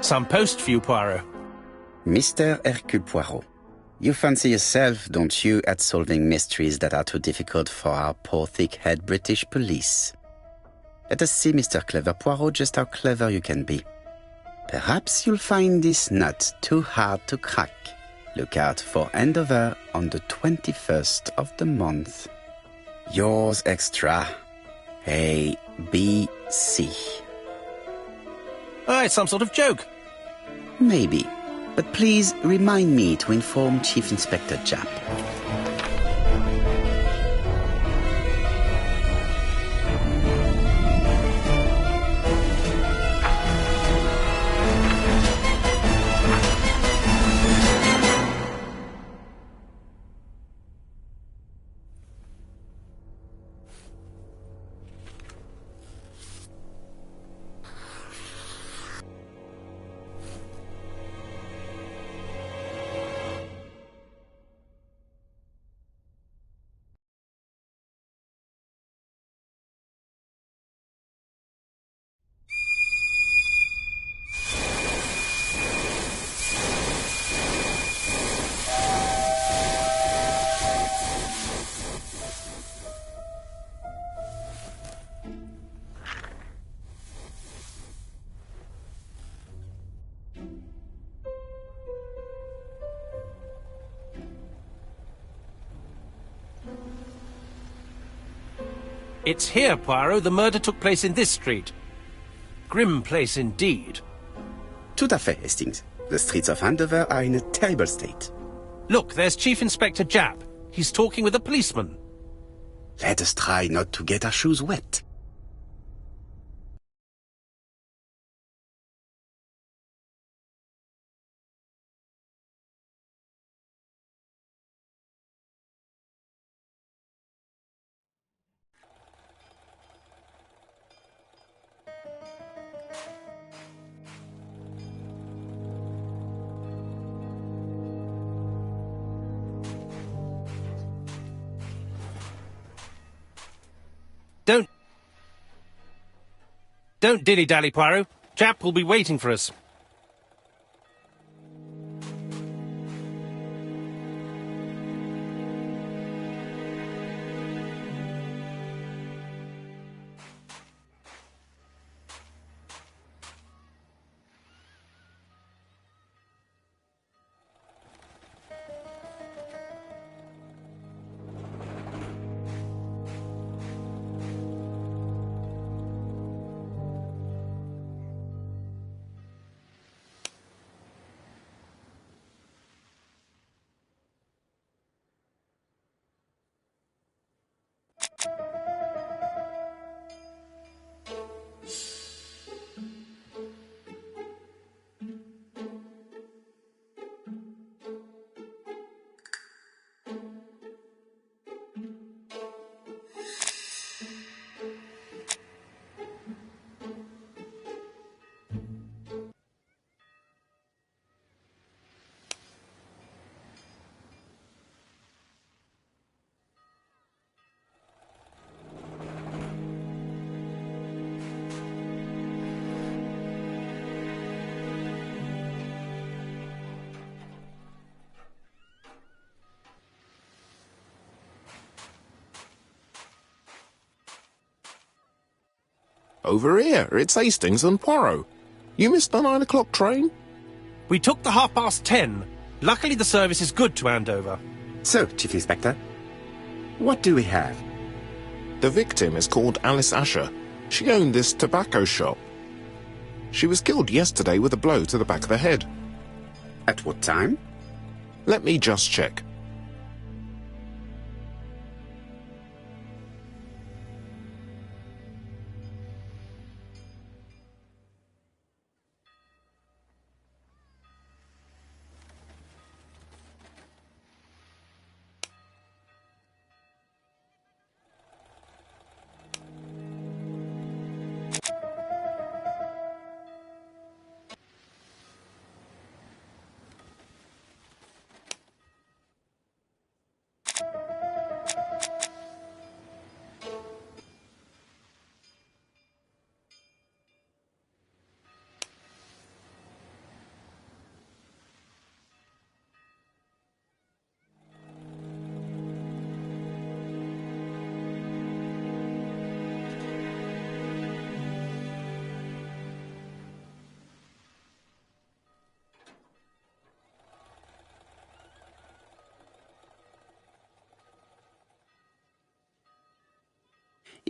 Some post for you, Poirot. Mr. Hercule Poirot, you fancy yourself, don't you, at solving mysteries that are too difficult for our poor thick-head British police? Let us see, Mr. Clever Poirot, just how clever you can be. Perhaps you'll find this nut too hard to crack. Look out for handover on the 21st of the month. Yours extra, A, B, C. Oh, it's some sort of joke. Maybe, but please remind me to inform Chief Inspector Japp. It's here, Poirot. The murder took place in this street. Grim place indeed. Tout à fait, Hastings. The streets of Andover are in a terrible state. Look, there's Chief Inspector Japp. He's talking with a policeman. Let us try not to get our shoes wet. Don't dilly-dally, Poirot. Japp will be waiting for us. Over here, it's Hastings and Poirot. You missed the 9 o'clock train? We took the 10:30. Luckily the service is good to Andover. So, Chief Inspector, what do we have? The victim is called Alice Asher. She owned this tobacco shop. She was killed yesterday with a blow to the back of the head. At what time? Let me just check.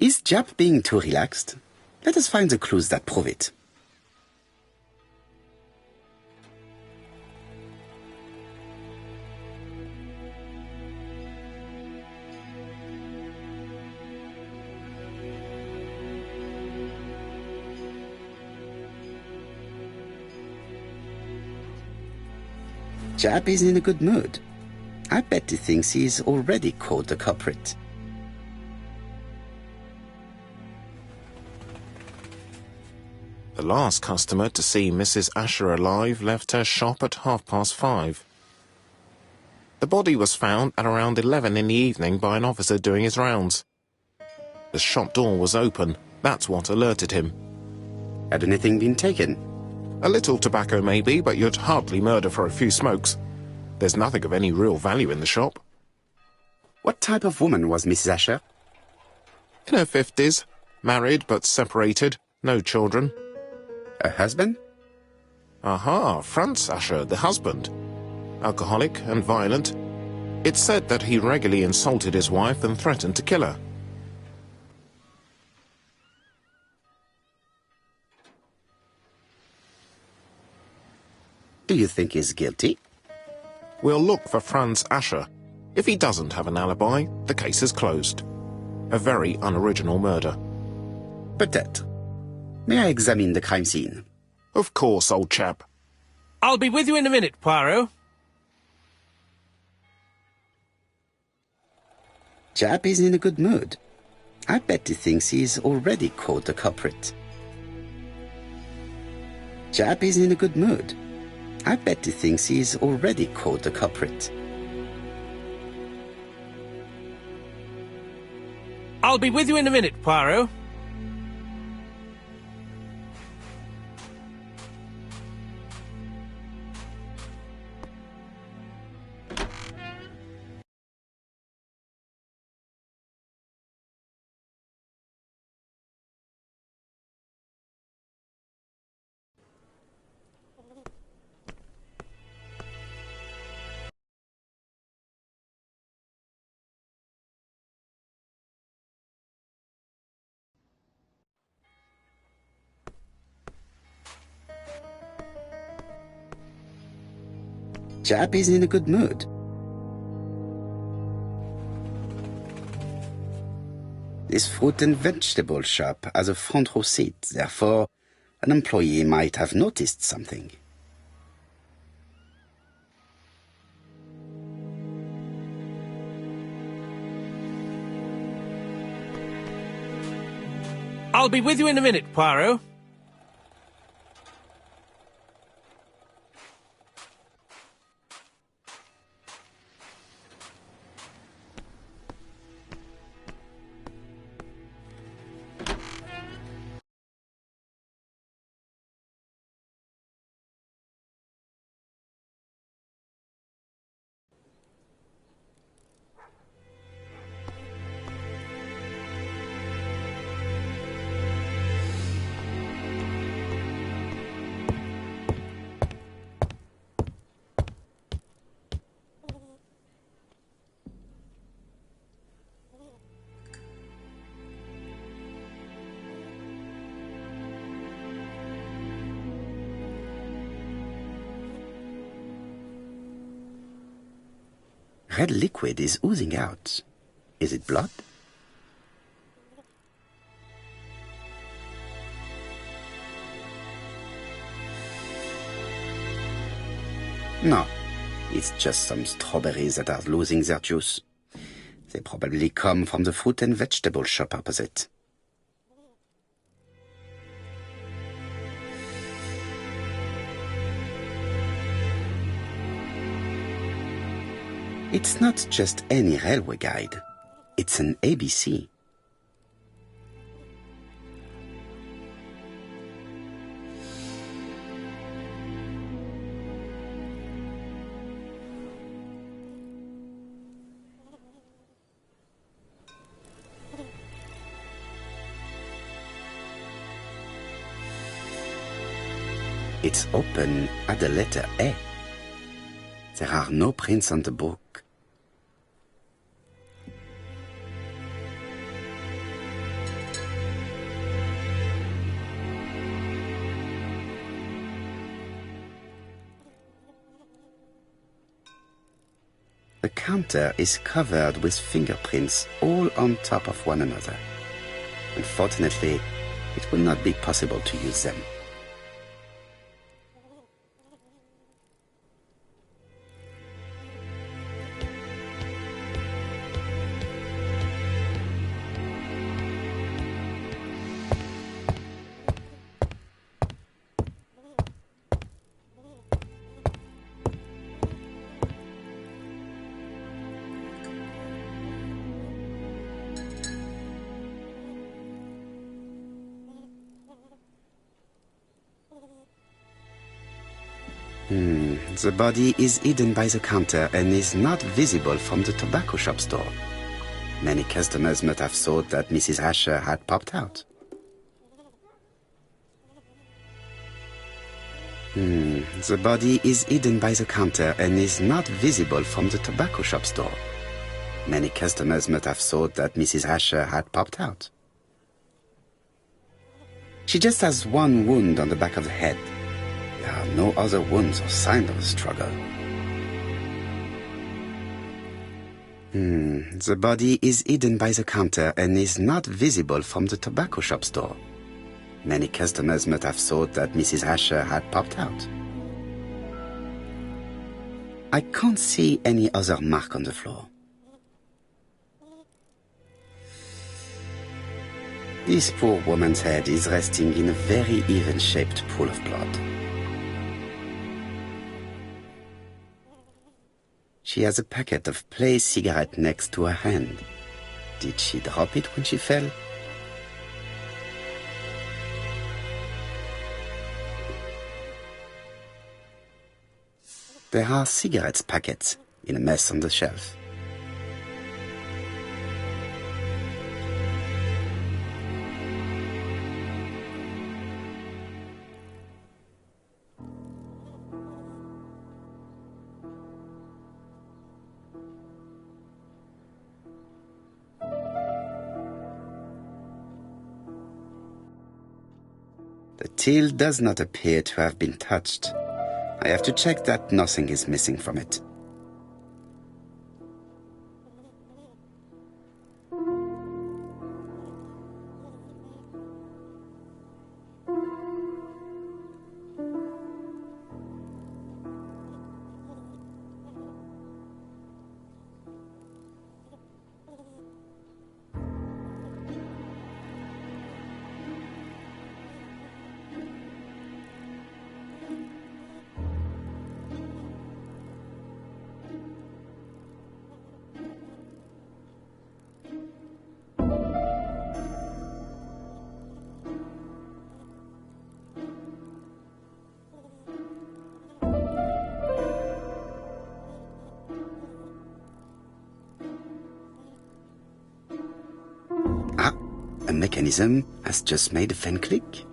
Is Jap being too relaxed? Let us find the clues that prove it. Jap is in a good mood. I bet he thinks he's already caught the culprit. The last customer to see Mrs. Asher alive left her shop at 5:30. The body was found at around 11 in the evening by an officer doing his rounds. The shop door was open. That's what alerted him. Had anything been taken? A little tobacco maybe, but you'd hardly murder for a few smokes. There's nothing of any real value in the shop. What type of woman was Mrs. Asher? In her 50s, married but separated, no children. Her husband? Aha, Franz Asher, the husband. Alcoholic and violent. It's said that he regularly insulted his wife and threatened to kill her. Do you think he's guilty? We'll look for Franz Asher. If he doesn't have an alibi, the case is closed. A very unoriginal murder. Peut-être. May I examine the crime scene? Of course, old chap. I'll be with you in a minute, Poirot. Jap is in a good mood. I bet he thinks he's already caught the culprit. Jap is in a good mood. I bet he thinks he's already caught the culprit. I'll be with you in a minute, Poirot. Jap is in a good mood. This fruit and vegetable shop has a front row seat, therefore an employee might have noticed something. I'll be with you in a minute, Poirot. Red liquid is oozing out. Is it blood? No, it's just some strawberries that are losing their juice. They probably come from the fruit and vegetable shop opposite. It's not just any railway guide. It's an ABC. It's open at the letter A. There are no prints on the book. counter is covered with fingerprints all on top of one another. Unfortunately, it will not be possible to use them. The body is hidden by the counter and is not visible from the tobacco shop store. Many customers must have thought that Mrs. Asher had popped out. The body is hidden by the counter and is not visible from the tobacco shop store. Many customers must have thought that Mrs. Asher had popped out. She just has one wound on the back of the head. There are no other wounds or signs of a struggle. The body is hidden by the counter and is not visible from the tobacco shop store. Many customers must have thought that Mrs. Asher had popped out. I can't see any other mark on the floor. This poor woman's head is resting in a very even-shaped pool of blood. She has a packet of Play cigarette next to her hand. Did she drop it when she fell? There are cigarette packets in a mess on the shelf. The till does not appear to have been touched. I have to check that nothing is missing from it. A mechanism has just made a fan click.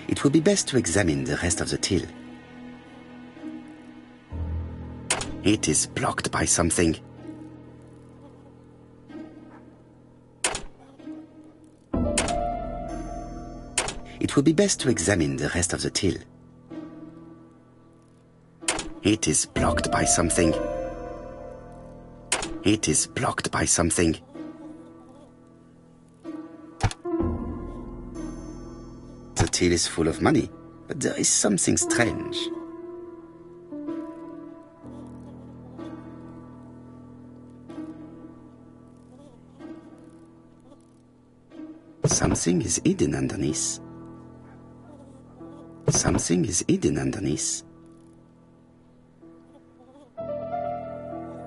It would be best to examine the rest of the till. It is blocked by something. It would be best to examine the rest of the till. It is blocked by something. It is blocked by something. The till is full of money, but there is something strange. Something is hidden underneath. Something is hidden underneath.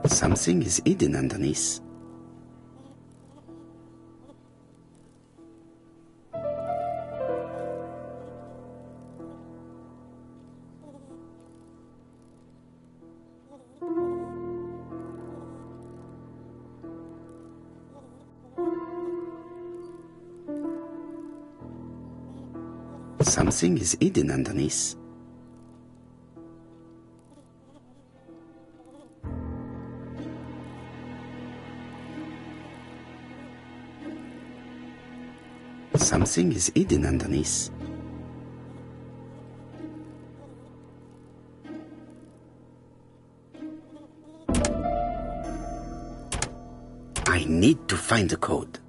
Something is hidden underneath. Something is hidden underneath. Something is hidden underneath. I need to find the code.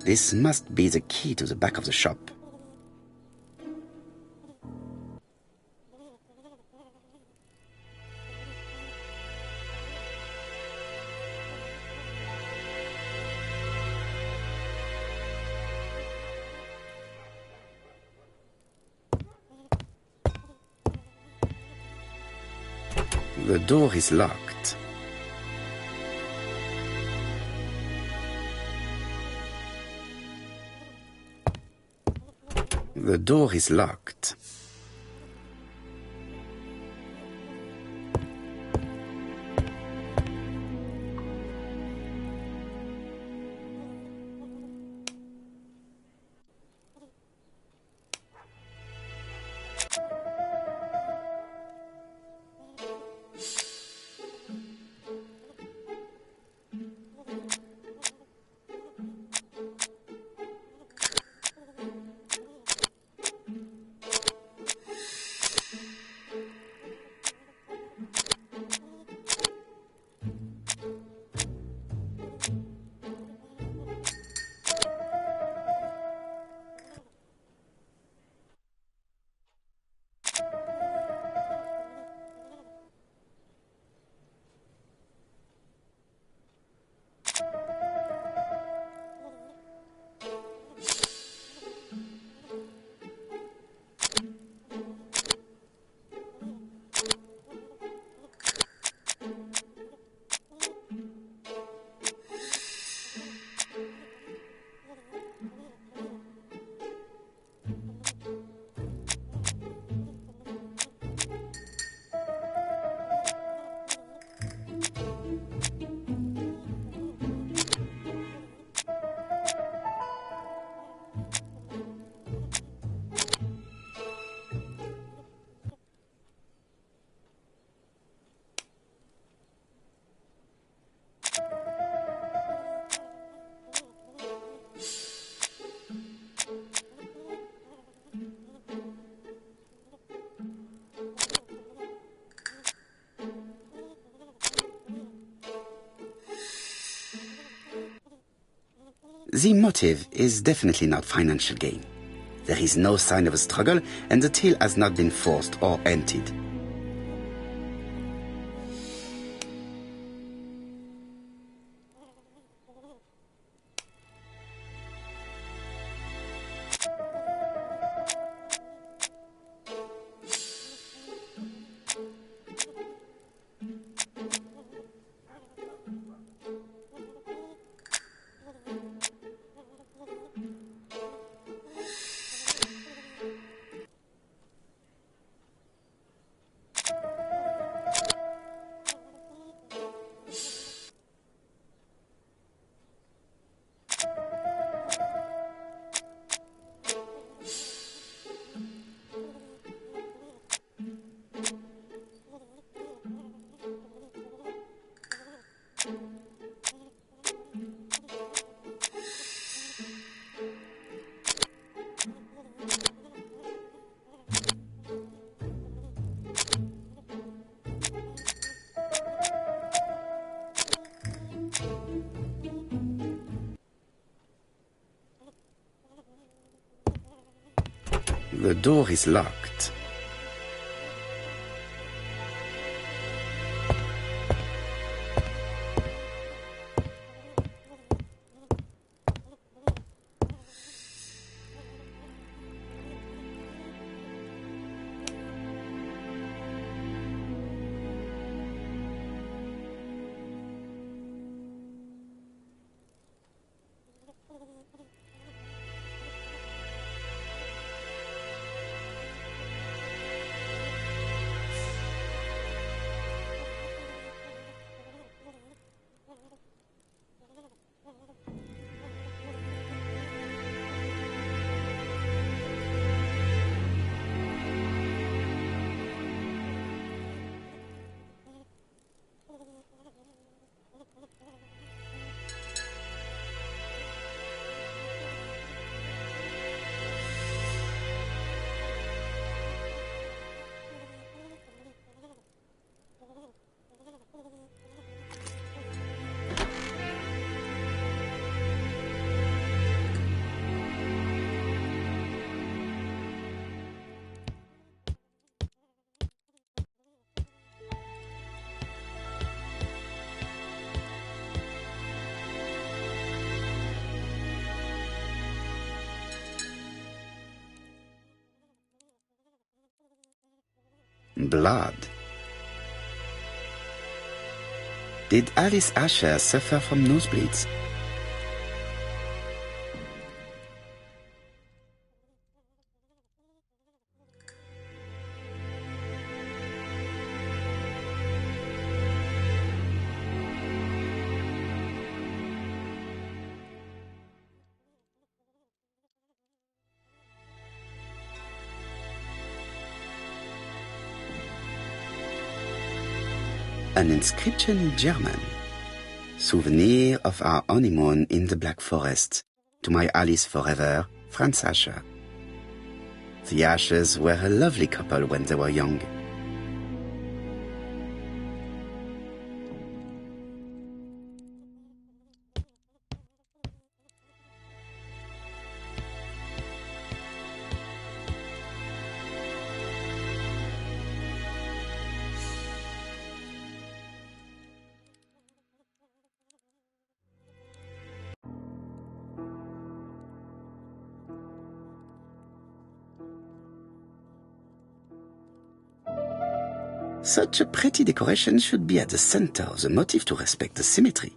This must be the key to the back of the shop. The door is locked. The door is locked. The motive is definitely not financial gain. There is no sign of a struggle, and the till has not been forced or emptied. The door is locked. Blood. Did Alice Asher suffer from nosebleeds? An inscription in German. Souvenir of our honeymoon in the Black Forest. To my Alice forever, Franz Asher. The Ashers were a lovely couple when they were young. Such a pretty decoration should be at the center of the motif to respect the symmetry.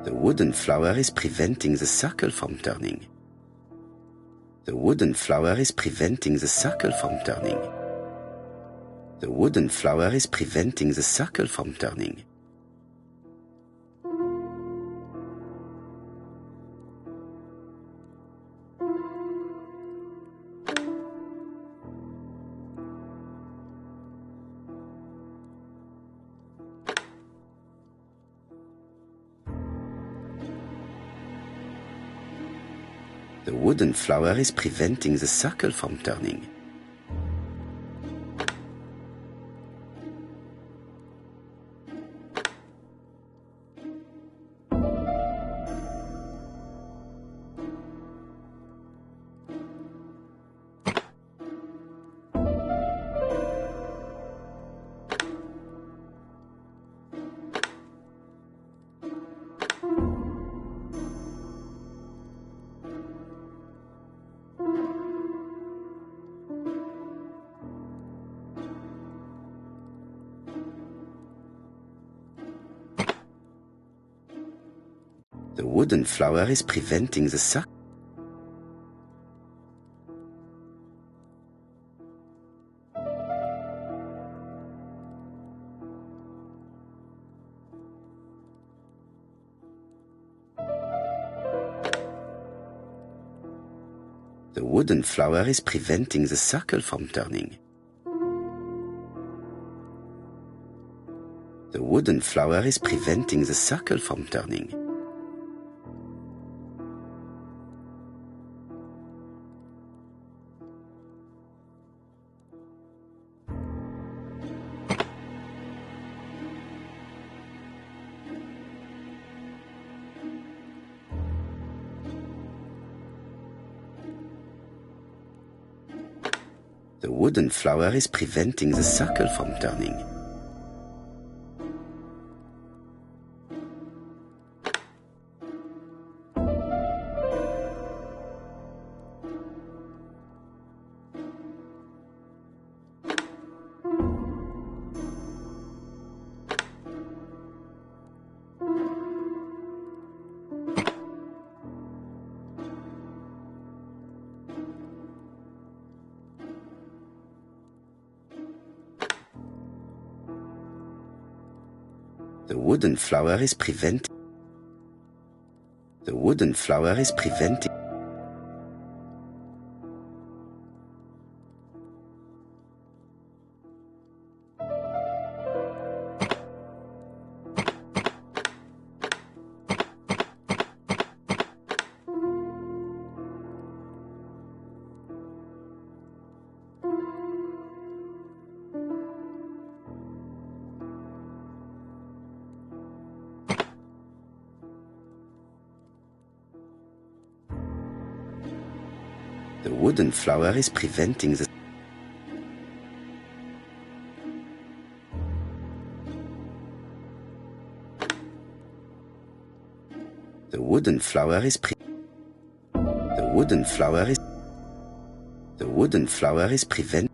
The wooden flower is preventing the circle from turning. The wooden flower is preventing the circle from turning. The wooden flower is preventing the circle from turning. The wooden flower is preventing the circle from turning. The wooden flower is preventing the circle. The wooden flower is preventing the circle from turning. The wooden flower is preventing the circle from turning. The wooden flower is preventing the circle from turning. The wooden flower is preventing. The wooden flower is preventing. The wooden flower is preventing the. The wooden flower is The wooden flower is. The wooden flower is preventing.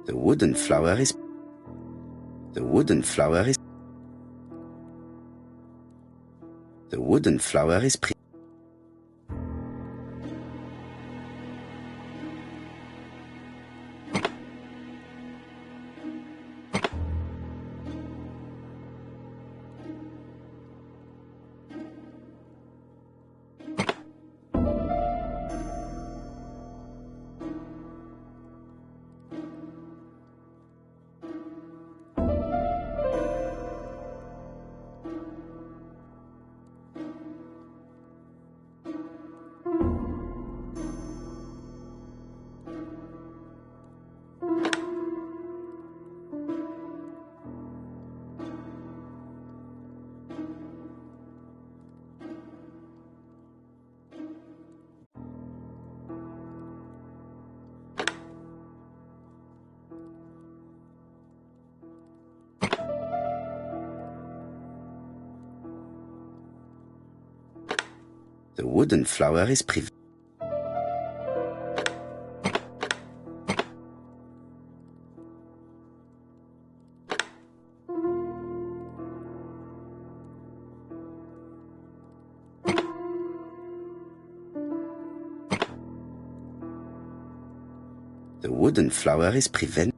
The wooden flower is. The wooden flower is. The wooden flower is. The wooden flower is preventing. The wooden flower is prevent.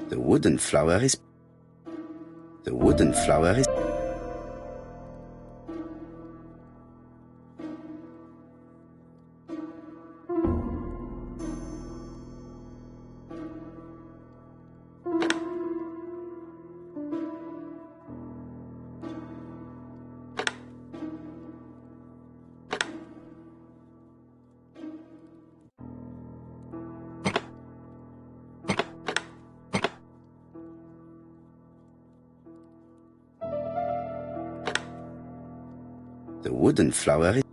The wooden flower is. The wooden flower is. The wooden flower is.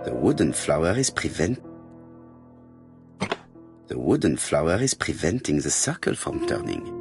The wooden flower is prevent. The wooden flower is preventing the circle from turning.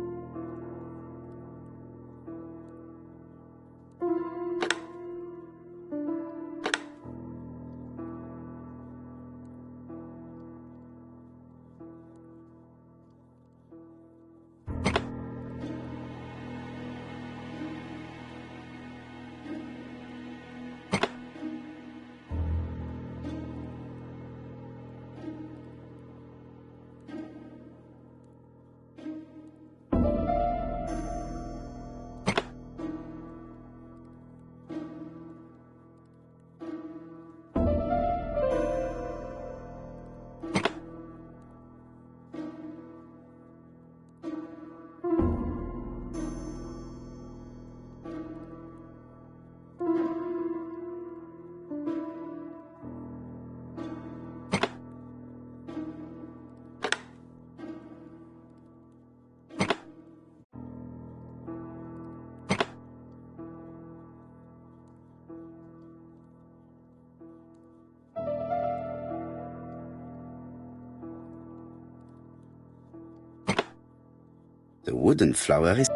The wooden flower is.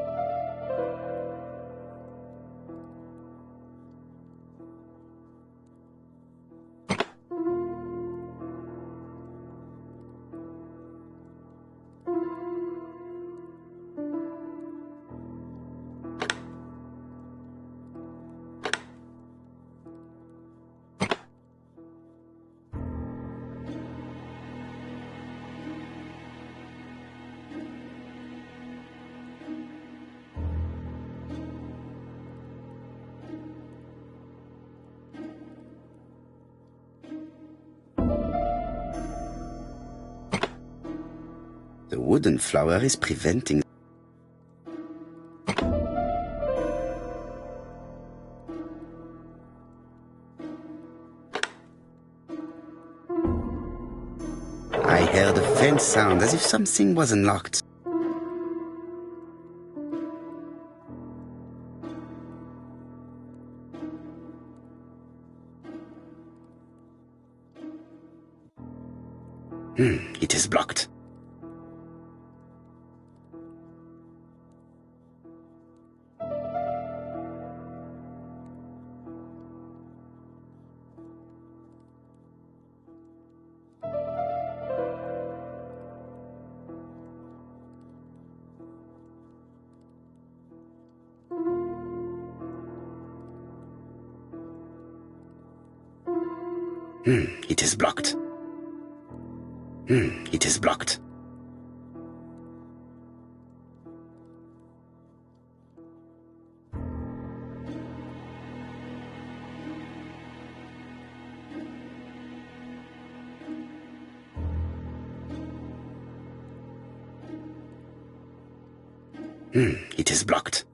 The wooden flower is preventing. I heard a faint sound as if something was unlocked. It is blocked. It is blocked. It is blocked. It is blocked.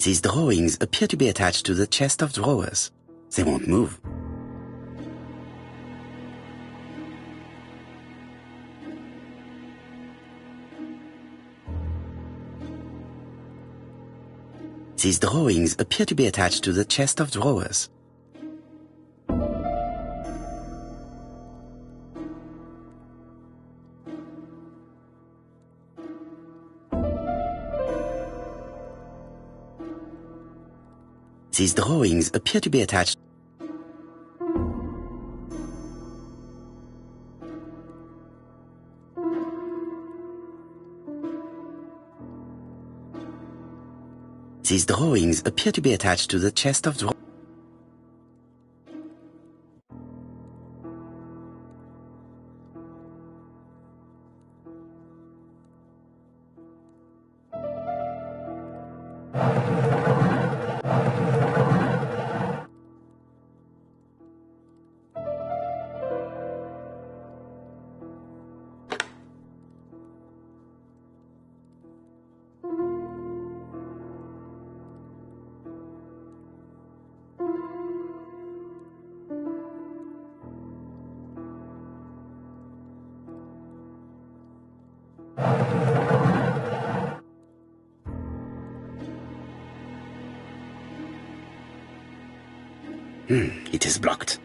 These drawings appear to be attached to the chest of drawers. They won't move. These drawings appear to be attached to the chest of drawers. These drawings appear to be attached. These drawings appear to be attached to the chest of drawers. It is blocked.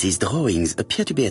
These drawings appear to be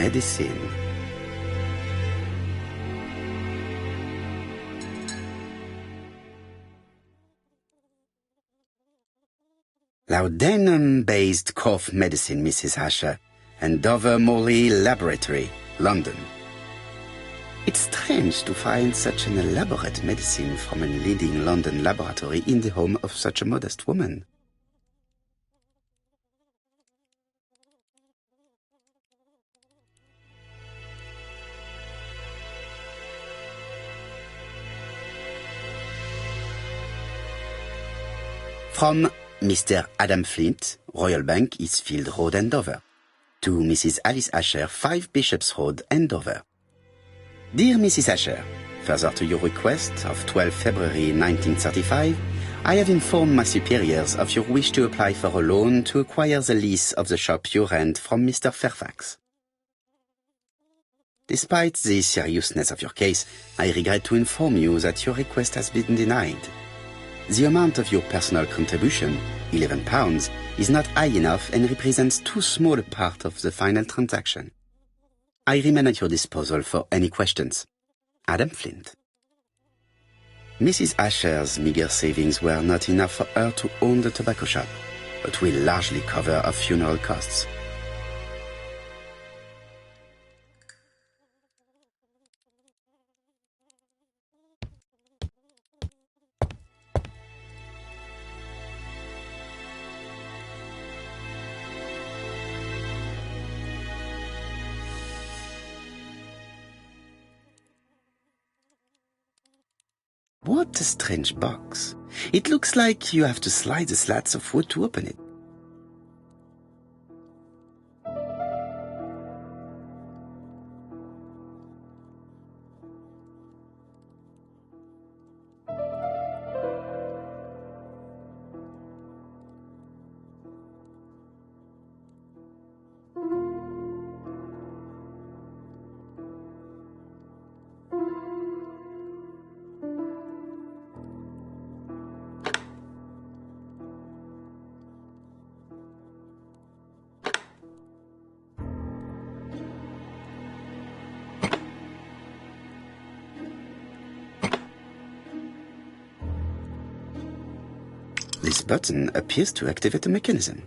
medicine. Laudanum-based cough medicine, Mrs. Asher, and Dover Morley Laboratory, London. It's strange to find such an elaborate medicine from a leading London laboratory in the home of such a modest woman. From Mr. Adam Flint, Royal Bank, Eastfield Road, Andover. To Mrs. Alice Asher, 5 Bishops Road, Andover. Dear Mrs. Asher, further to your request of 12 February 1935, I have informed my superiors of your wish to apply for a loan to acquire the lease of the shop you rent from Mr. Fairfax. Despite the seriousness of your case, I regret to inform you that your request has been denied. The amount of your personal contribution, £11, is not high enough and represents too small a part of the final transaction. I remain at your disposal for any questions. Adam Flint. Mrs. Asher's meager savings were not enough for her to own the tobacco shop, but will largely cover her funeral costs. What a strange box. It looks like you have to slide the slats of wood to open it. This button appears to activate the mechanism.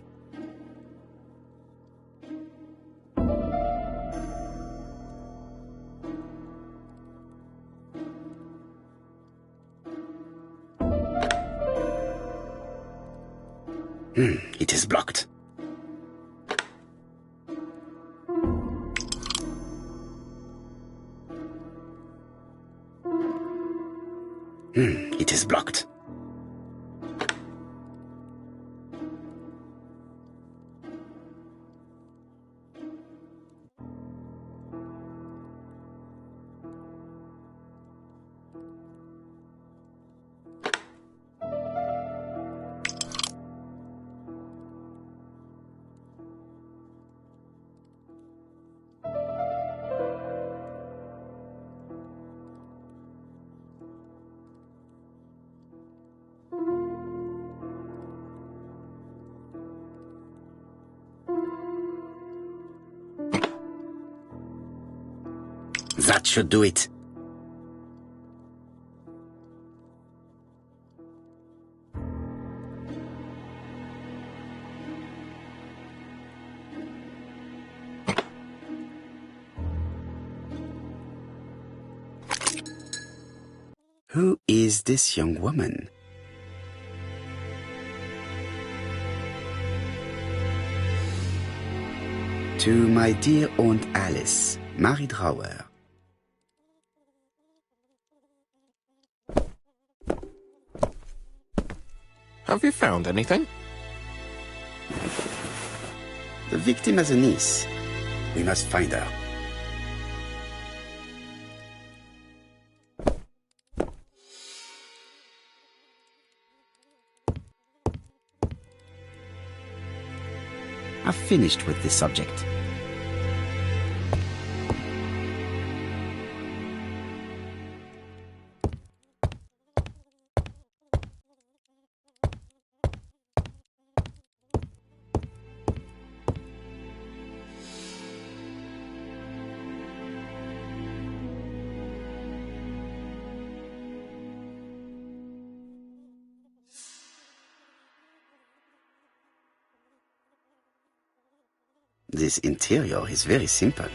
It is blocked. It is blocked. That should do it. Who is this young woman? To my dear Aunt Alice, Mary Drower. Have you found anything? The victim has a niece. We must find her. I've finished with this subject. This interior is very simple.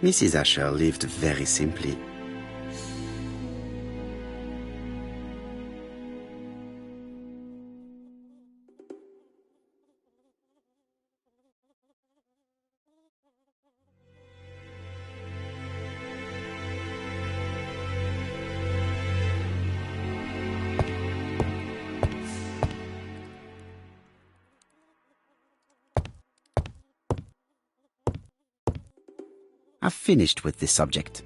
Mrs. Asher lived very simply. I've finished with this subject.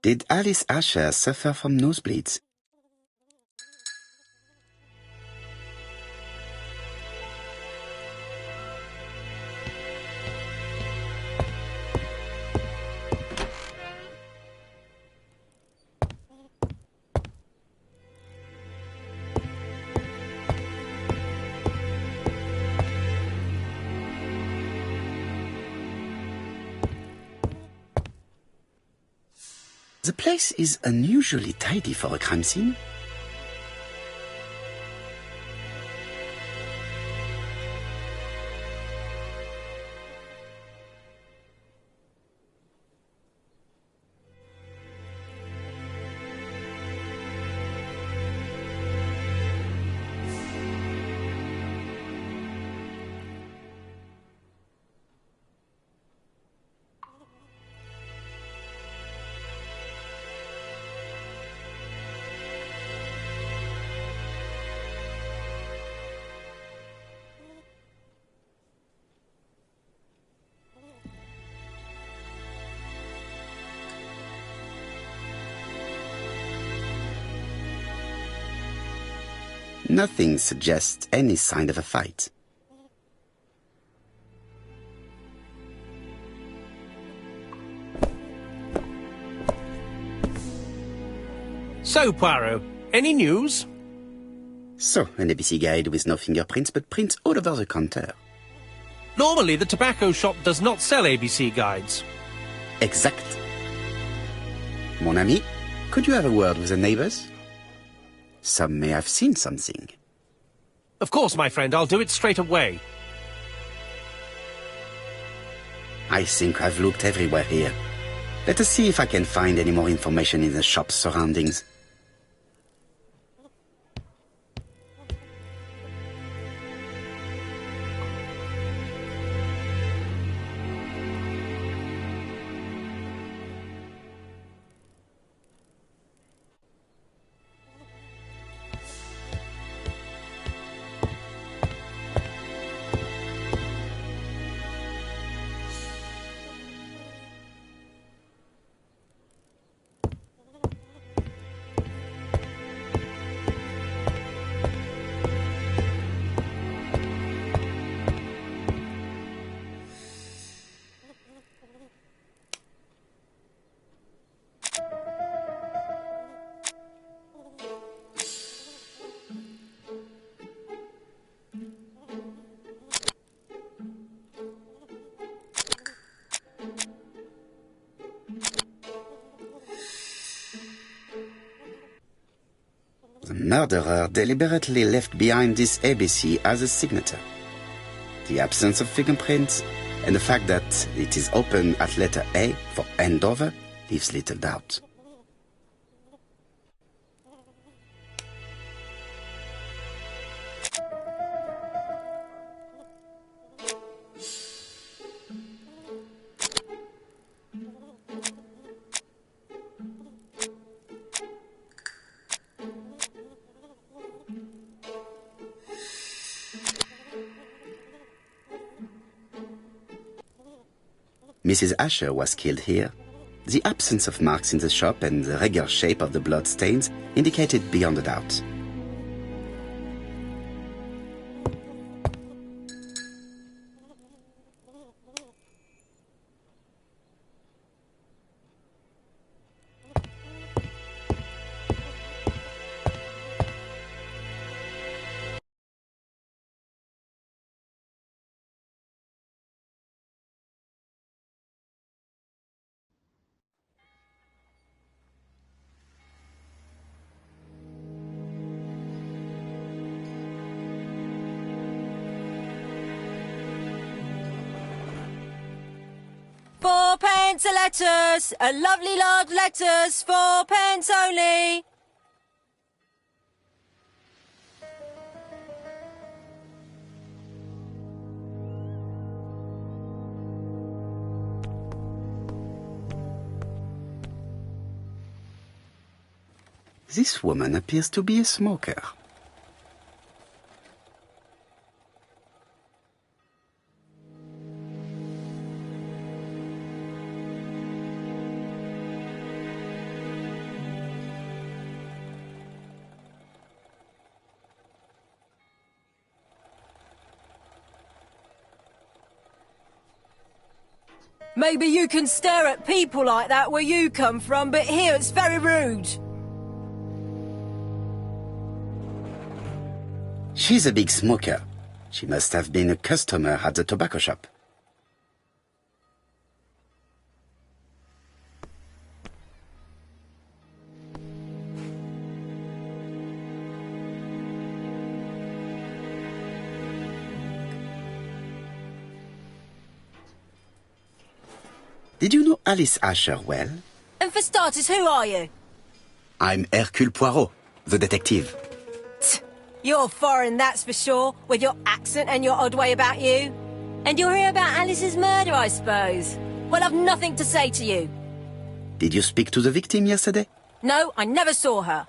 Did Alice Asher suffer from nosebleeds? The place is unusually tidy for a crime scene. Nothing suggests any sign of a fight. So, Poirot, any news? So, an ABC guide with no fingerprints but prints all over the counter. Normally, the tobacco shop does not sell ABC guides. Exact. Mon ami, could you have a word with the neighbors? Some may have seen something. Of course, my friend, I'll do it straight away. I think I've looked everywhere here. Let us see if I can find any more information in the shop's surroundings. murderer deliberately left behind this ABC as a signature. The absence of fingerprints and the fact that it is open at letter A for Andover leaves little doubt. Mrs. Asher was killed here. The absence of marks in the shop and the regular shape of the blood stains indicated beyond a doubt. £4 a letters, a lovely large letters, £4 only. This woman appears to be a smoker. Maybe you can stare at people like that where you come from, but here it's very rude. She's a big smoker. She must have been a customer at the tobacco shop. Did you know Alice Asher well? And for starters, who are you? I'm Hercule Poirot, the detective. You're foreign, that's for sure, with your accent and your odd way about you. And you're here about Alice's murder, I suppose. Well, I've nothing to say to you. Did you speak to the victim yesterday? No, I never saw her.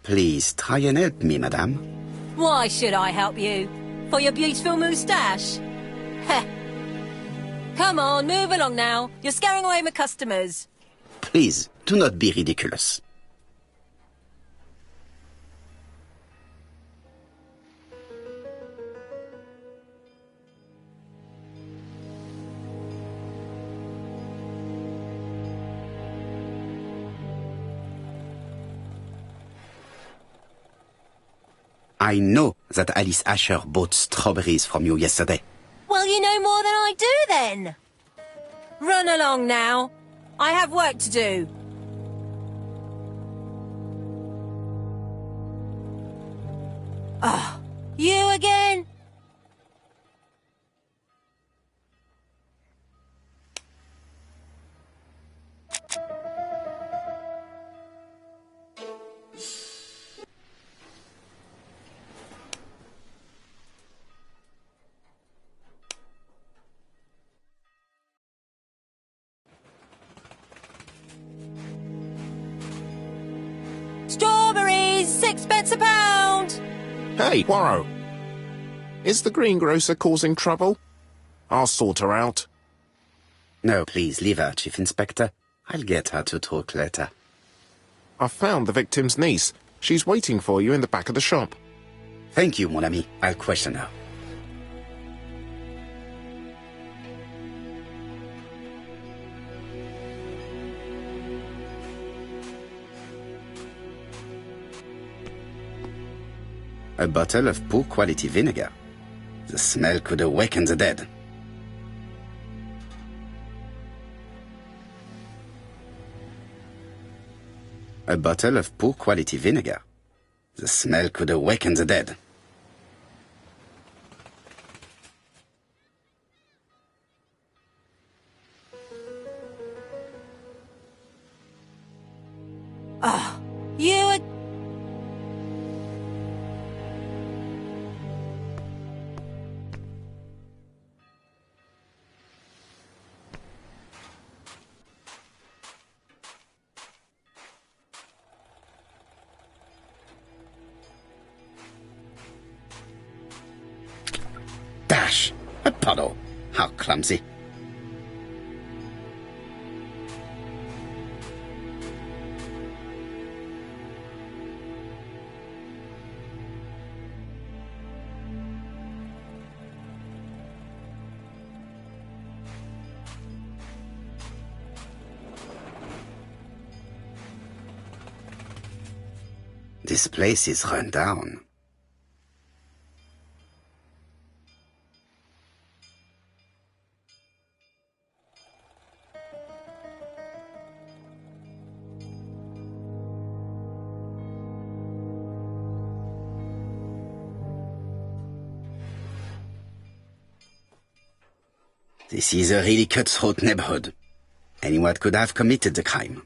Please try and help me, madame. Why should I help you? For your beautiful moustache? Heh. Come on, move along now. You're scaring away my customers. Please, do not be ridiculous. I know that Alice Asher bought strawberries from you yesterday. Well, you know more than I do, then. Run along now. I have work to do. Ah, you again? Strawberries, 6p a pound. Hey, Poirot. Is the greengrocer causing trouble? I'll sort her out. No, please, leave her, Chief Inspector. I'll get her to talk later. I found the victim's niece. She's waiting for you in the back of the shop. Thank you, mon ami. I'll question her. A bottle of poor quality vinegar. The smell could awaken the dead. A bottle of poor quality vinegar. The smell could awaken the dead. Oh, you are... Dash! A puddle! How clumsy. This place is run down. This is a really cutthroat neighborhood. Anyone could have committed the crime.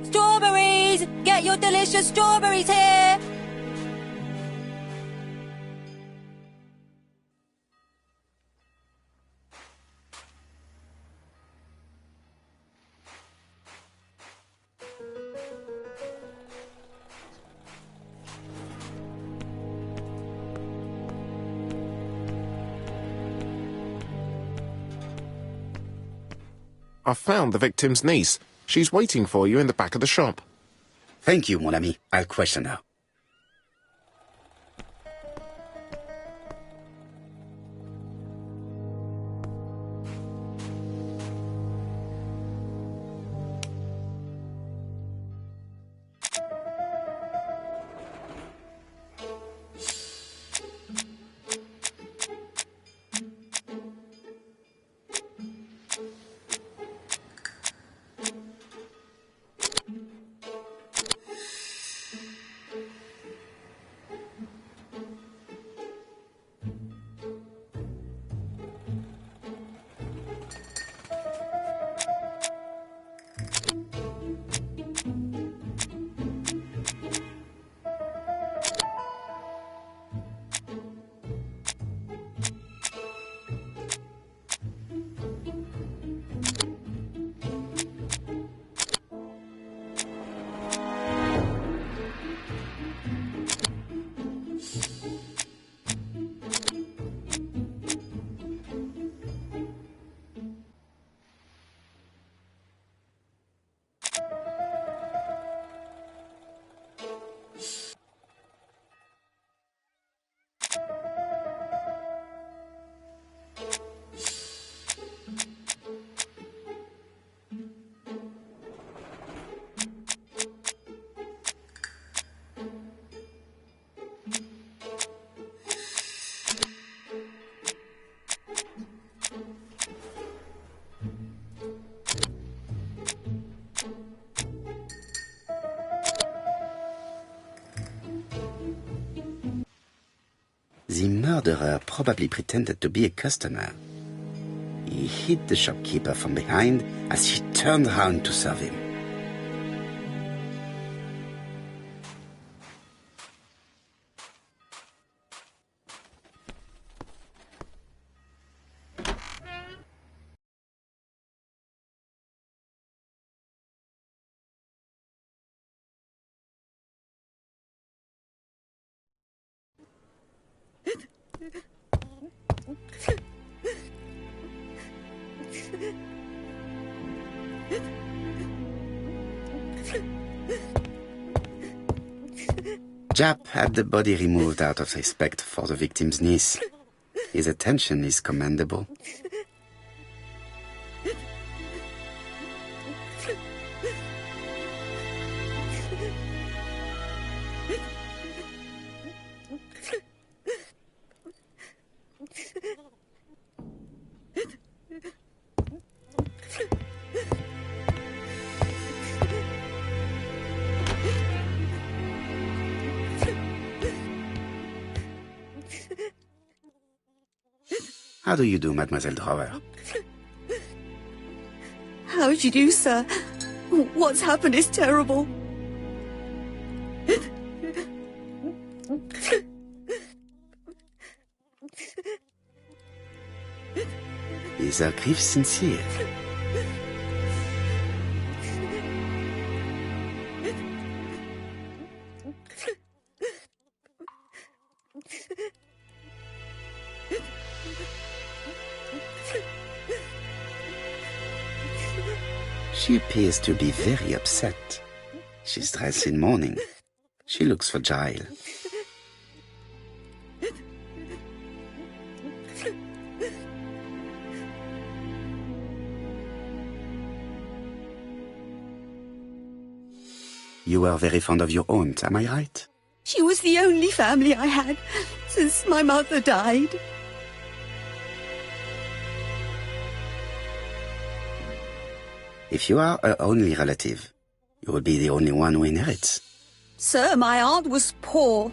Strawberries! Get your delicious strawberries here! I've found the victim's niece. She's waiting for you in the back of the shop. Thank you, mon ami. I'll question her. The murderer probably pretended to be a customer. He hit the shopkeeper from behind as she turned around to serve him. Jap had the body removed out of respect for the victim's niece. His attention is commendable. How do you do, Mademoiselle Drower? How do you do, sir? What's happened is terrible. Is her grief sincere? She appears to be very upset. She's dressed in mourning. She looks fragile. You were very fond of your aunt, am I right? She was the only family I had since my mother died. If you are her only relative, you will be the only one who inherits. Sir, my aunt was poor.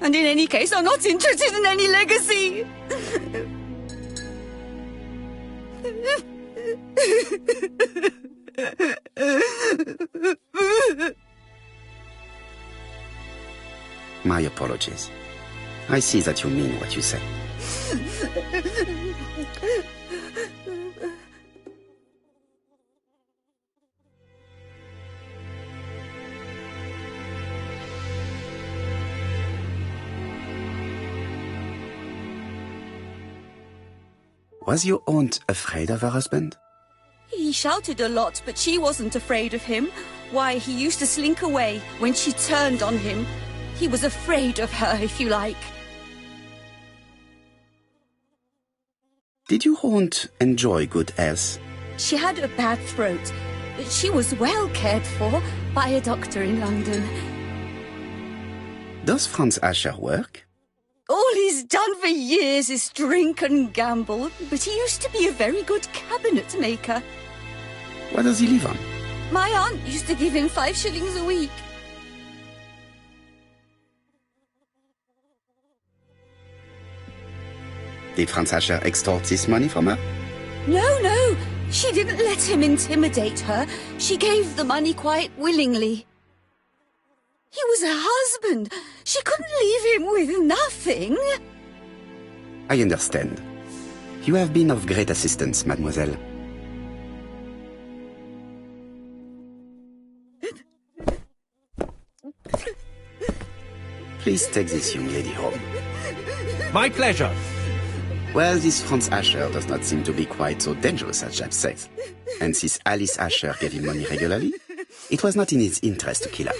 And in any case, I'm not interested in any legacy. My apologies. I see that you mean what you say. Was your aunt afraid of her husband? He shouted a lot, but she wasn't afraid of him. Why, he used to slink away when she turned on him. He was afraid of her, if you like. Did your aunt enjoy good health? She had a bad throat, but she was well cared for by a doctor in London. Does Franz Asher work? All he's done for years is drink and gamble, but he used to be a very good cabinet maker. What does he live on? My aunt used to give him 5 shillings a week. Did Franz Asher extort this money from her? No, she didn't let him intimidate her. She gave the money quite willingly. He was her husband. She couldn't leave him with nothing. I understand. You have been of great assistance, mademoiselle. Please take this young lady home. My pleasure. Well, this Franz Asher does not seem to be quite so dangerous as Jack says. And since Alice Asher gave him money regularly, it was not in his interest to kill her.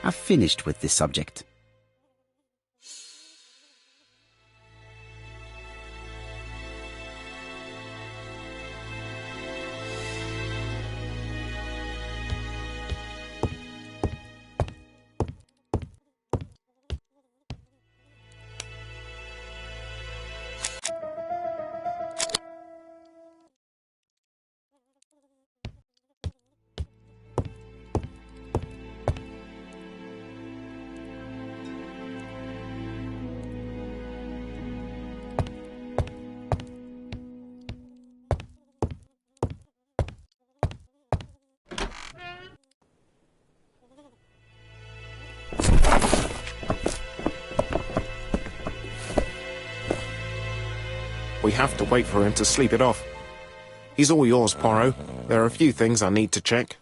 I've finished with this subject. We have to wait for him to sleep it off. He's all yours, Poirot. There are a few things I need to check.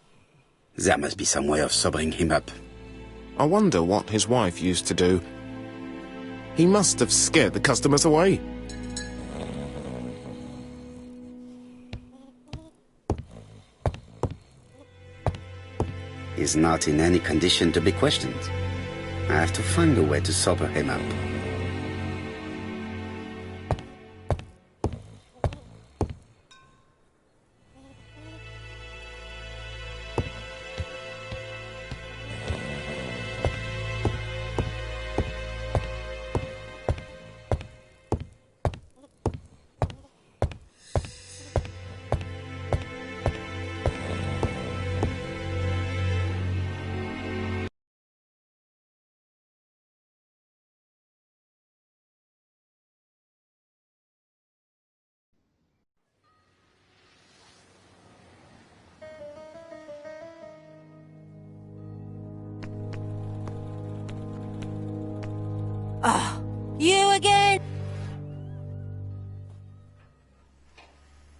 There must be some way of sobering him up. I wonder what his wife used to do. He must have scared the customers away. He's not in any condition to be questioned. I have to find a way to sober him up.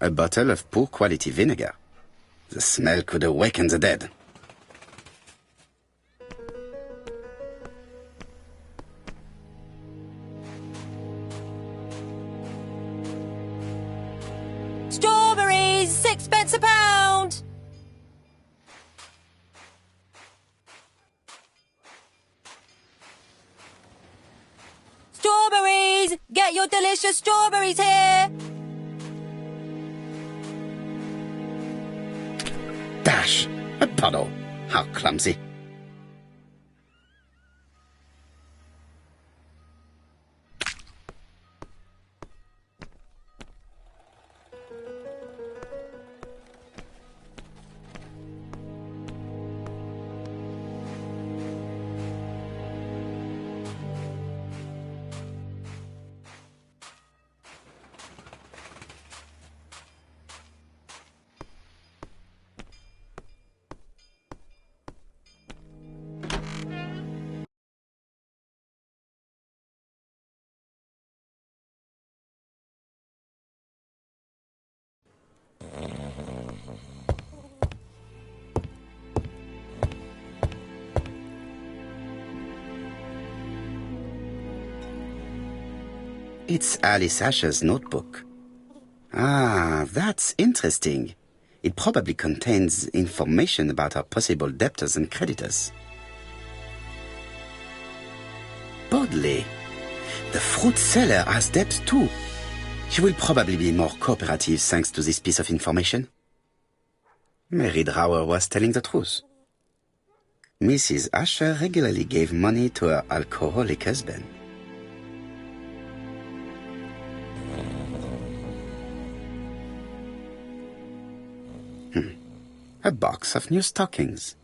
A bottle of poor quality vinegar. The smell could awaken the dead. Strawberries! 6p a pound! Strawberries! Get your delicious strawberries here! Dash! A puddle! How clumsy. It's Alice Asher's notebook. Ah, that's interesting. It probably contains information about our possible debtors and creditors. Bodley. The fruit seller has debts too. She will probably be more cooperative thanks to this piece of information. Mary Drower was telling the truth. Mrs. Asher regularly gave money to her alcoholic husband. A box of new stockings.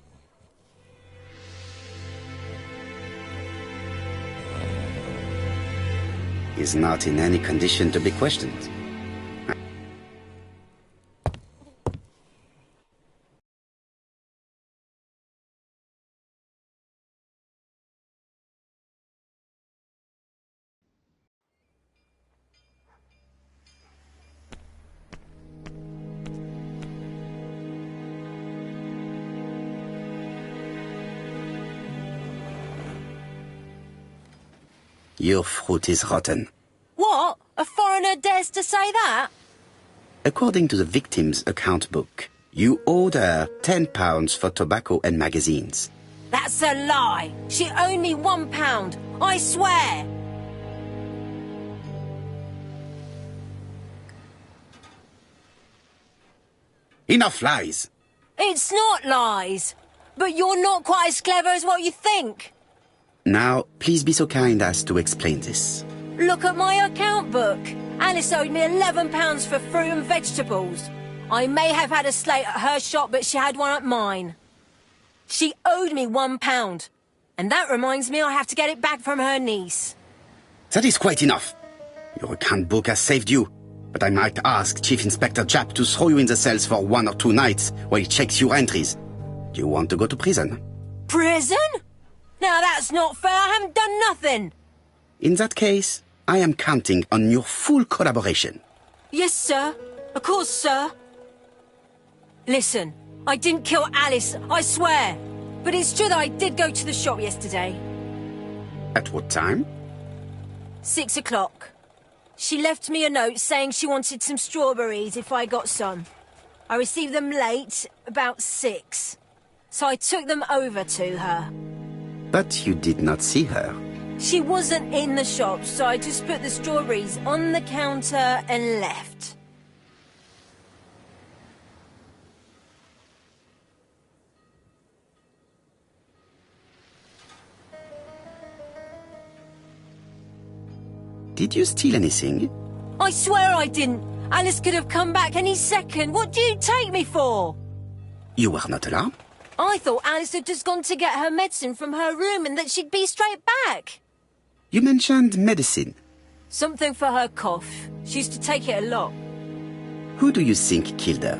He's not in any condition to be questioned. Your fruit is rotten. What? A foreigner dares to say that? According to the victim's account book, you owed her £10 for tobacco and magazines. That's a lie. She owed me £1. I swear. Enough lies! It's not lies. But you're not quite as clever as what you think. Now, please be so kind as to explain this. Look at my account book. Alice owed me £11 for fruit and vegetables. I may have had a slate at her shop, but she had one at mine. She owed me £1. And that reminds me I have to get it back from her niece. That is quite enough. Your account book has saved you. But I might ask Chief Inspector Japp to throw you in the cells for 1 or 2 nights while he checks your entries. Do you want to go to prison? Prison? Now that's not fair. I haven't done nothing. In that case, I am counting on your full collaboration. Yes, sir. Of course, sir. Listen, I didn't kill Alice, I swear. But it's true that I did go to the shop yesterday. At what time? 6 o'clock. She left me a note saying she wanted some strawberries if I got some. I received them late, about 6. So I took them over to her. But you did not see her. She wasn't in the shop, so I just put the strawberries on the counter and left. Did you steal anything? I swear I didn't. Alice could have come back any second. What do you take me for? You were not alarmed? I thought Alice had just gone to get her medicine from her room and that she'd be straight back. You mentioned medicine. Something for her cough. She used to take it a lot. Who do you think killed her?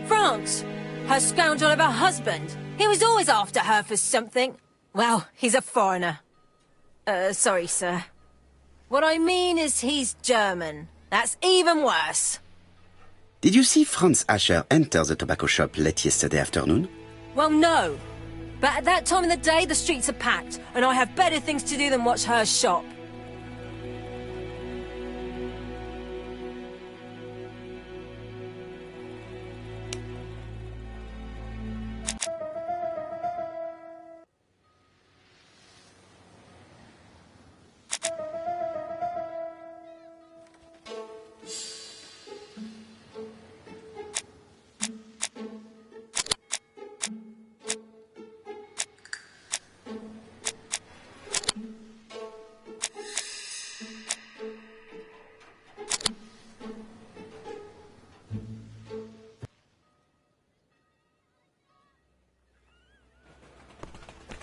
France. Her scoundrel of a husband. He was always after her for something. Well, he's a foreigner. Sorry, sir. What I mean is he's German. That's even worse. Did you see Franz Asher enter the tobacco shop late yesterday afternoon? Well, no. But at that time of the day, the streets are packed, and I have better things to do than watch her shop.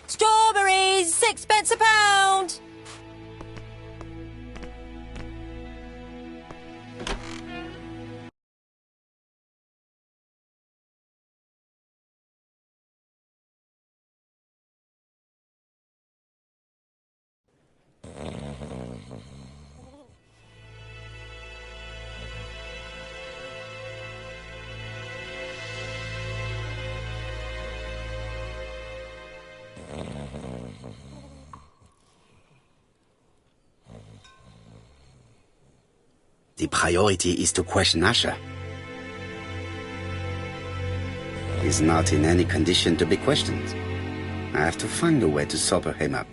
Strawberries, 6 pence a pound! The priority is to question Asher. He's not in any condition to be questioned. I have to find a way to sober him up.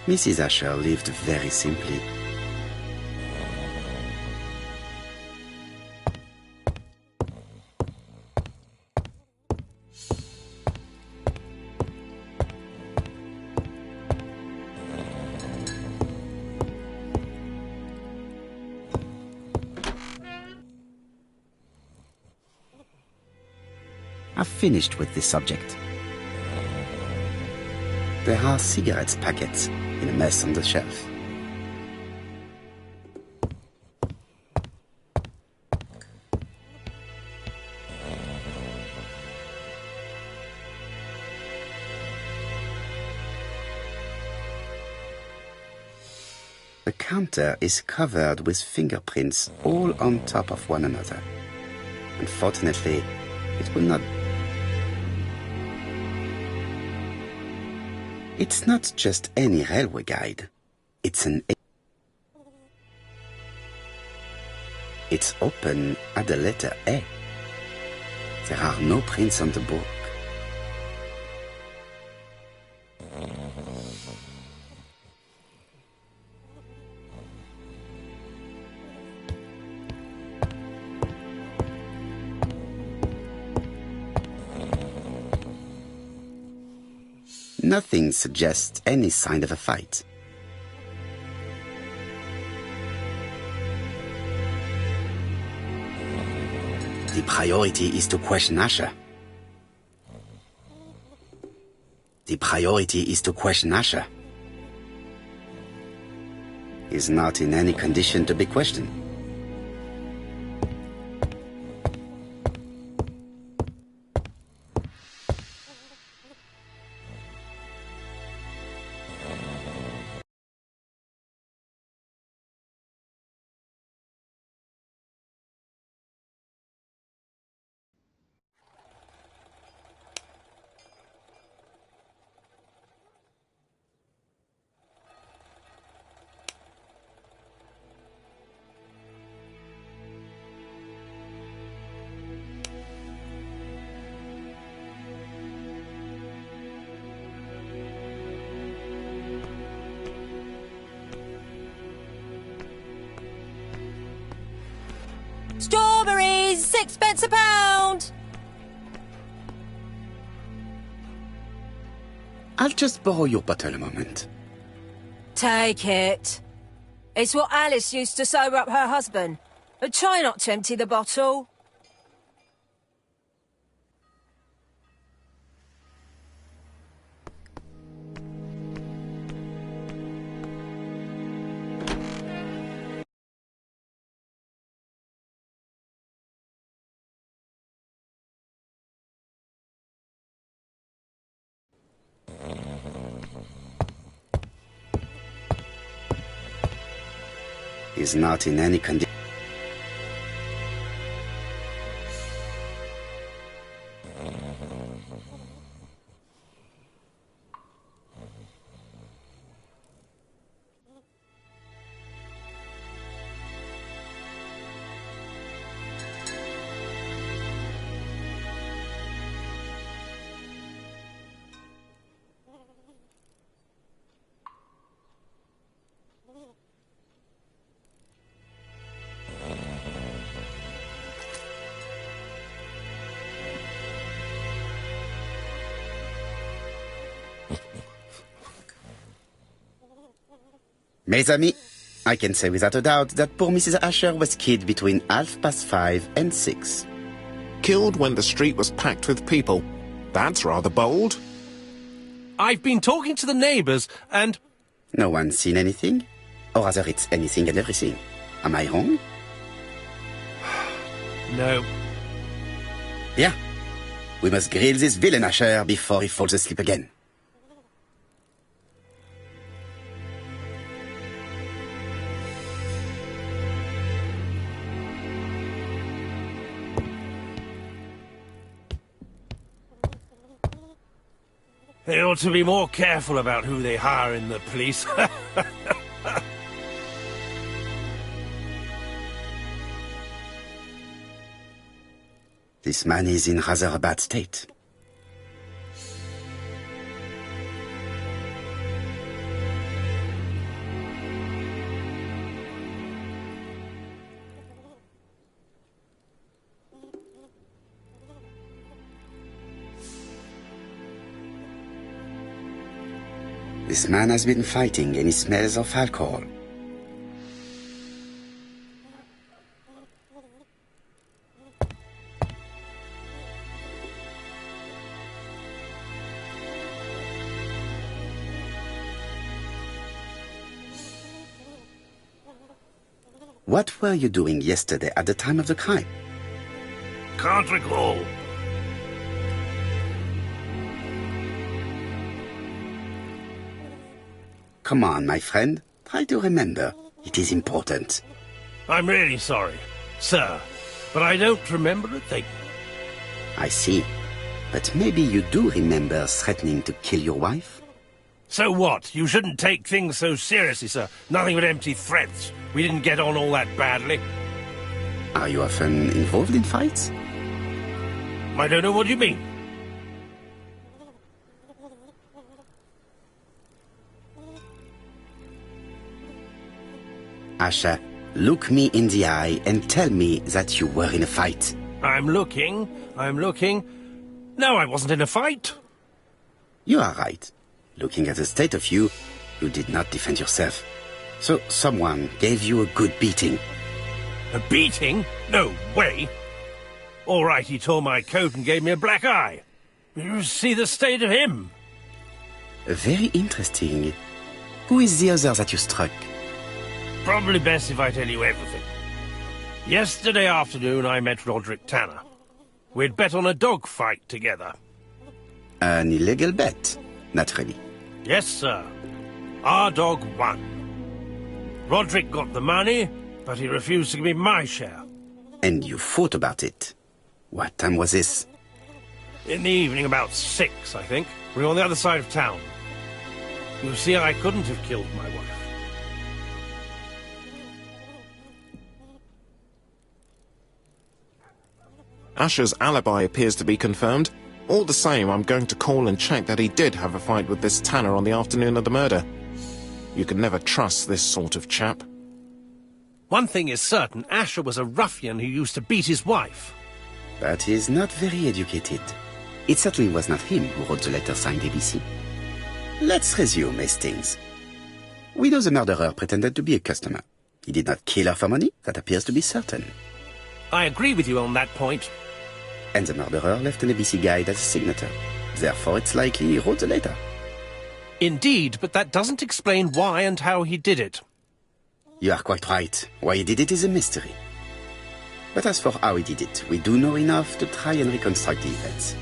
Mrs. Asher lived very simply. I've finished with this subject. There are cigarettes packets in a mess on the shelf. The counter is covered with fingerprints all on top of one another. Unfortunately, it will not. It's not just any railway guide. It's open at the letter A. There are no prints on the book. Nothing suggests any sign of a fight. The priority is to question Asher. The priority is to question Asher. He's not in any condition to be questioned. Strawberries, 6 pence a pound! I'll just borrow your bottle a moment. Take it. It's what Alice used to sober up her husband. But try not to empty the bottle. He's not in any condition. Mes amis, I can say without a doubt that poor Mrs. Asher was killed between 5:30 and 6. Killed when the street was packed with people. That's rather bold. I've been talking to the neighbours, and... No one's seen anything? Or rather, it's anything and everything. Am I wrong? No. Yeah. We must grill this villain Asher before he falls asleep again. They ought to be more careful about who they hire in the police. This man is in rather a bad state. This man has been fighting and he smells of alcohol. What were you doing yesterday at the time of the crime? Can't recall. Come on, my friend. Try to remember. It is important. I'm really sorry, sir, but I don't remember a thing. I see. But maybe you do remember threatening to kill your wife? So what? You shouldn't take things so seriously, sir. Nothing but empty threats. We didn't get on all that badly. Are you often involved in fights? I don't know what you mean. Asher, look me in the eye and tell me that you were in a fight. I'm looking. No, I wasn't in a fight. You are right. Looking at the state of you, you did not defend yourself. So someone gave you a good beating. A beating? No way. All right, he tore my coat and gave me a black eye. You see the state of him? Very interesting. Who is the other that you struck? Probably best if I tell you everything. Yesterday afternoon, I met Roderick Tanner. We'd bet on a dog fight together. An illegal bet, naturally. Yes, sir. Our dog won. Roderick got the money, but he refused to give me my share. And you fought about it. What time was this? In the evening, about 6, I think. We were on the other side of town. You see, I couldn't have killed my wife. Asher's alibi appears to be confirmed. All the same, I'm going to call and check that he did have a fight with this Tanner on the afternoon of the murder. You can never trust this sort of chap. One thing is certain, Asher was a ruffian who used to beat his wife. But he is not very educated. It certainly was not him who wrote the letter signed ABC. Let's resume, Hastings. We know the murderer pretended to be a customer. He did not kill her for money, that appears to be certain. I agree with you on that point. And the murderer left an ABC guide as a signature. Therefore, it's likely he wrote the letter. Indeed, but that doesn't explain why and how he did it. You are quite right. Why he did it is a mystery. But as for how he did it, we do know enough to try and reconstruct the events.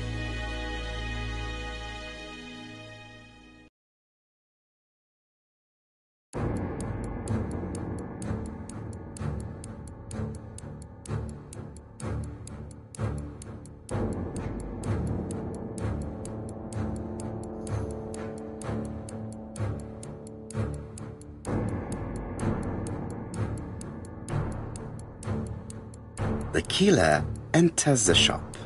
The killer enters the shop.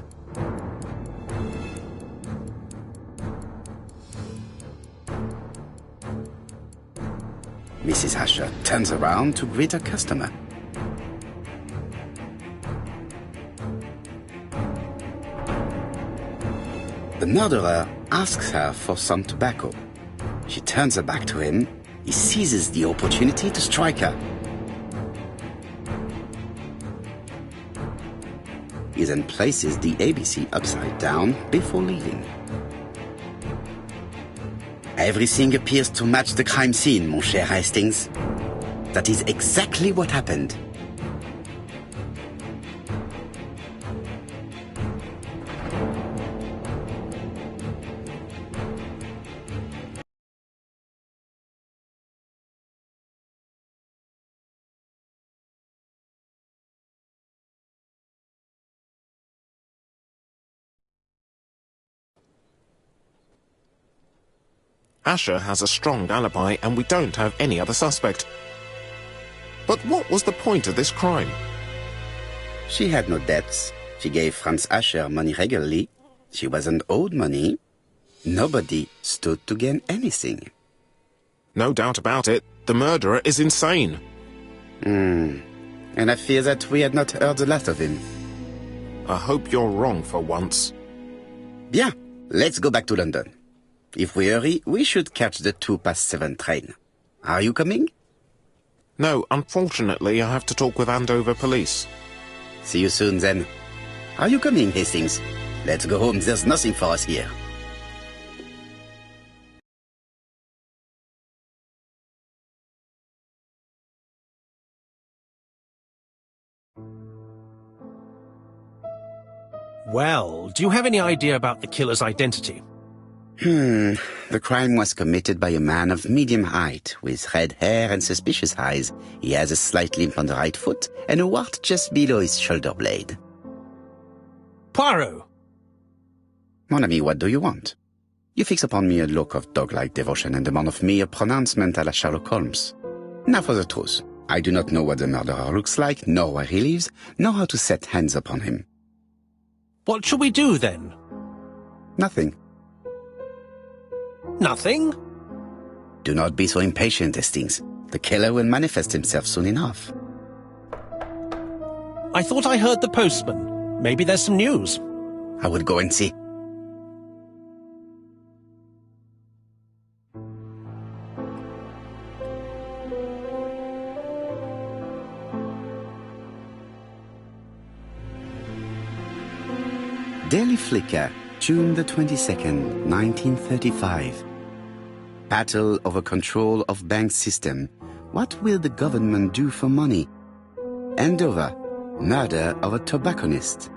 Mrs. Asher turns around to greet her customer. The murderer asks her for some tobacco. She turns her back to him. He seizes the opportunity to strike her. He then places the ABC upside down before leaving. Everything appears to match the crime scene, mon cher Hastings. That is exactly what happened. Asher has a strong alibi and we don't have any other suspect. But what was the point of this crime? She had no debts. She gave Franz Asher money regularly. She wasn't owed money. Nobody stood to gain anything. No doubt about it, the murderer is insane. And I fear that we had not heard the last of him. I hope you're wrong for once. Bien, let's go back to London. If we hurry, we should catch the 7:02 train. Are you coming? No, unfortunately, I have to talk with Andover police. See you soon, then. Are you coming, Hastings? Let's go home. There's nothing for us here. Well, do you have any idea about the killer's identity? The crime was committed by a man of medium height, with red hair and suspicious eyes. He has a slight limp on the right foot and a wart just below his shoulder blade. Poirot! Mon ami, what do you want? You fix upon me a look of dog-like devotion and demand of me a pronouncement à la Sherlock Holmes. Now for the truth. I do not know what the murderer looks like, nor where he lives, nor how to set hands upon him. What shall we do, then? Nothing. Nothing? Do not be so impatient, Hastings. The killer will manifest himself soon enough. I thought I heard the postman. Maybe there's some news. I will go and see. Daily Flicker, June the 22nd, 1935. Battle over control of bank system. What will the government do for money? Andover, murder of a tobacconist.